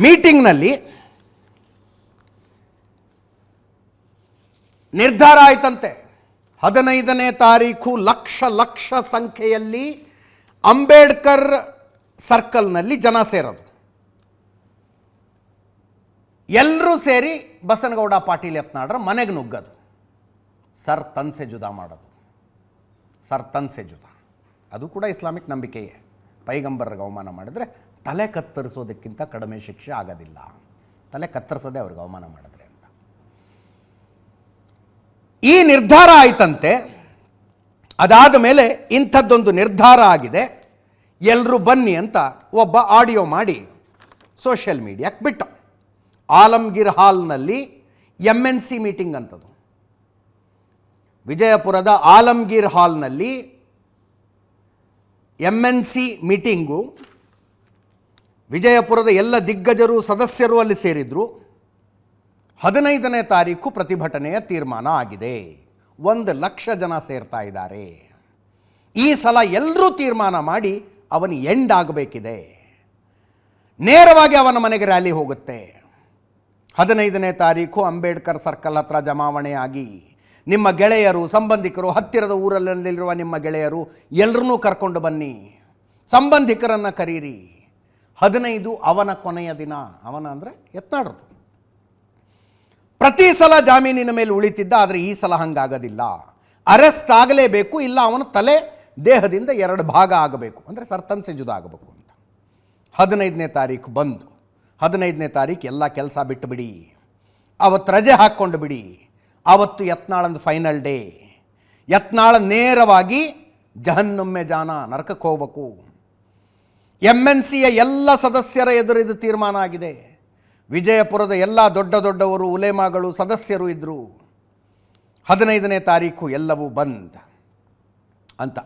ಮೀಟಿಂಗ್ನಲ್ಲಿ ನಿರ್ಧಾರ ಆಯ್ತಂತೆ 15ನೇ ತಾರೀಕು ಲಕ್ಷ ಸಂಖ್ಯೆಯಲ್ಲಿ ಅಂಬೇಡ್ಕರ್ ಸರ್ಕಲ್ನಲ್ಲಿ ಜನ ಸೇರೋದು. ಎಲ್ಲರೂ ಸೇರಿ ಬಸನಗೌಡ ಪಾಟೀಲ್ ಯತ್ನಾಳರ ಮನೆಗೆ ನುಗ್ಗೋದು, ಸರ್ ತನ್ಸೆ ಜುದಾ ಮಾಡೋದು. ಸರ್ ತನ್ಸೆ ಜುದಾ ಅದು ಕೂಡ ಇಸ್ಲಾಮಿಕ್ ನಂಬಿಕೆಯೇ. ಪೈಗಂಬರ್ರಿಗೆ ಅವಮಾನ ಮಾಡಿದರೆ ತಲೆ ಕತ್ತರಿಸೋದಕ್ಕಿಂತ ಕಡಿಮೆ ಶಿಕ್ಷೆ ಆಗೋದಿಲ್ಲ. ತಲೆ ಕತ್ತರಿಸೋದೇ ಅವ್ರಿಗೆ ಅವಮಾನ ಮಾಡಿದ್ರೆ ಅಂತ ಈ ನಿರ್ಧಾರ ಆಯ್ತಂತೆ. ಅದಾದ ಮೇಲೆ ಇಂಥದ್ದೊಂದು ನಿರ್ಧಾರ ಆಗಿದೆ, ಎಲ್ಲರೂ ಬನ್ನಿ ಅಂತ ಒಬ್ಬ ಆಡಿಯೋ ಮಾಡಿ ಸೋಷಿಯಲ್ ಮೀಡಿಯಾಕ್ಕೆ ಬಿಟ್ಟ. ಆಲಂಗೀರ್ ಹಾಲ್ನಲ್ಲಿ MNC ಮೀಟಿಂಗ್ ಅಂತದು. ವಿಜಯಪುರದ ಆಲಂಗೀರ್ ಹಾಲ್ನಲ್ಲಿ MNC ಮೀಟಿಂಗು. ವಿಜಯಪುರದ ಎಲ್ಲ ದಿಗ್ಗಜರು ಸದಸ್ಯರು ಅಲ್ಲಿ ಸೇರಿದ್ರು. 15ನೇ ತಾರೀಕು ಪ್ರತಿಭಟನೆಯ ತೀರ್ಮಾನ ಆಗಿದೆ. 1,00,000 ಜನ ಸೇರ್ತಾ ಇದ್ದಾರೆ. ಈ ಸಲ ಎಲ್ಲರೂ ತೀರ್ಮಾನ ಮಾಡಿ ಅವನು ಎಂಡ್ ಆಗಬೇಕಿದೆ. ನೇರವಾಗಿ ಅವನ ಮನೆಗೆ ರ್ಯಾಲಿ ಹೋಗುತ್ತೆ. 15ನೇ ತಾರೀಕು ಅಂಬೇಡ್ಕರ್ ಸರ್ಕಲ್ ಹತ್ರ ಜಮಾವಣೆ ಆಗಿ ನಿಮ್ಮ ಗೆಳೆಯರು, ಸಂಬಂಧಿಕರು, ಹತ್ತಿರದ ಊರಲ್ಲಿರುವ ನಿಮ್ಮ ಗೆಳೆಯರು ಎಲ್ಲರನ್ನೂ ಕರ್ಕೊಂಡು ಬನ್ನಿ, ಸಂಬಂಧಿಕರನ್ನು ಕರೀರಿ. 15 ಅವನ ಕೊನೆಯ ದಿನ. ಅವನ ಅಂದರೆ ಯತ್ನಾಳರು. ಪ್ರತಿ ಸಲ ಜಾಮೀನಿನ ಮೇಲೆ ಉಳಿತಿದ್ದ, ಆದರೆ ಈ ಸಲ ಹಂಗಾಗೋದಿಲ್ಲ. ಅರೆಸ್ಟ್ ಆಗಲೇಬೇಕು, ಇಲ್ಲ ಅವನ ತಲೆ ದೇಹದಿಂದ 2 ಭಾಗ ಆಗಬೇಕು, ಅಂದರೆ ಸರ್ತನ್ಸೆ ಜುದಾ ಆಗಬೇಕು ಅಂತ. 15ನೇ ತಾರೀಕು ಬಂದು 15ನೇ ತಾರೀಕು ಎಲ್ಲ ಕೆಲಸ ಬಿಟ್ಟು ಬಿಡಿ, ಅವತ್ತು ರಜೆ ಹಾಕ್ಕೊಂಡು ಬಿಡಿ. ಆವತ್ತು ಯತ್ನಾಳಂದು ಫೈನಲ್ ಡೇ. ಯತ್ನಾಳ ನೇರವಾಗಿ ಜಹನ್ನಮ್ಮೆ ಜಾನ, ನರಕಕ್ಕೆ ಹೋಗ್ಬೇಕು. MNCಯ ಎಲ್ಲ ಸದಸ್ಯರ ಎದುರು ಇದು ತೀರ್ಮಾನ ಆಗಿದೆ. ವಿಜಯಪುರದ ಎಲ್ಲ ದೊಡ್ಡವರು, ಉಲೇಮಾಗಳು, ಸದಸ್ಯರು ಇದ್ದರು. 15ನೇ ತಾರೀಕು ಎಲ್ಲವೂ ಬಂದ್ ಅಂತ